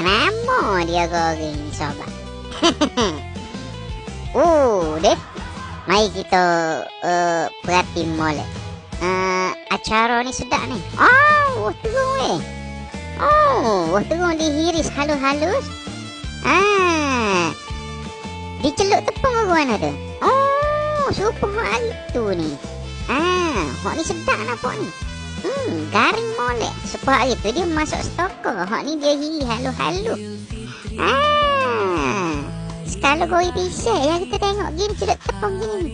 lama dia goreng ni sobat. Deh. Mari kita perhati molek. Acara ni sedap ni. Wah terung weh. Wah terung dihiris halus-halus. Diceluk tepung ke mana tu? Suruh hari tu ni. Hak ni sedap nampak ni. Garing molek. Sepuluh hari tu dia masuk stoker. Hak ni dia hiris halus-halus. Sekali goreng pisang yang kita tengok gini celup tepung gini.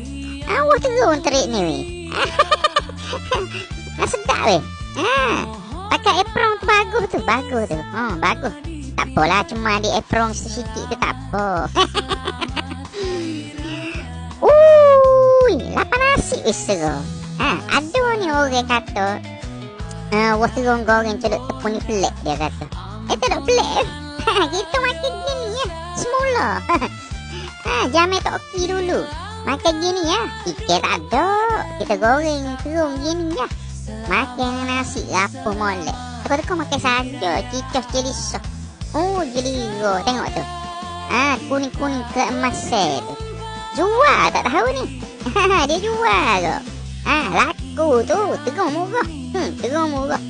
Wah terung terik ni weh. Sedap weh. Pakai apron tu bagus tu. Bagus. Tak apalah, cuma di apron sikit tu tak apa. Lapar nasi weh seru. Ada ni orang kata wah terung goreng celup tepung ni pelik dia kata. Tak pelik. Kita makan gini ya. Semula. Jamai tak okey dulu. Makan gini ya. Ikan tak ada. Kita goreng terung gini ya. Makan nasi apa molek. Teka-teka makan saja. Cicah cili sos. Geligo. Tengok tu. Kuning-kuning keemasan tu. Jual tak tahu ni. Dia jual tu. Laku tu. Terung murah. Terung murah.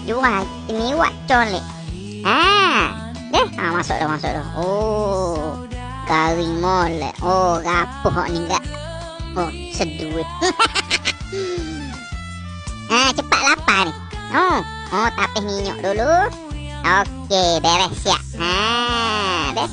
Jual mewah colek. Masuk dah. Garing molek. Rapuh ni enggak. Sedut. Cepat lapar ni. Tapis minyak dulu. Okey, beres siap. Dah.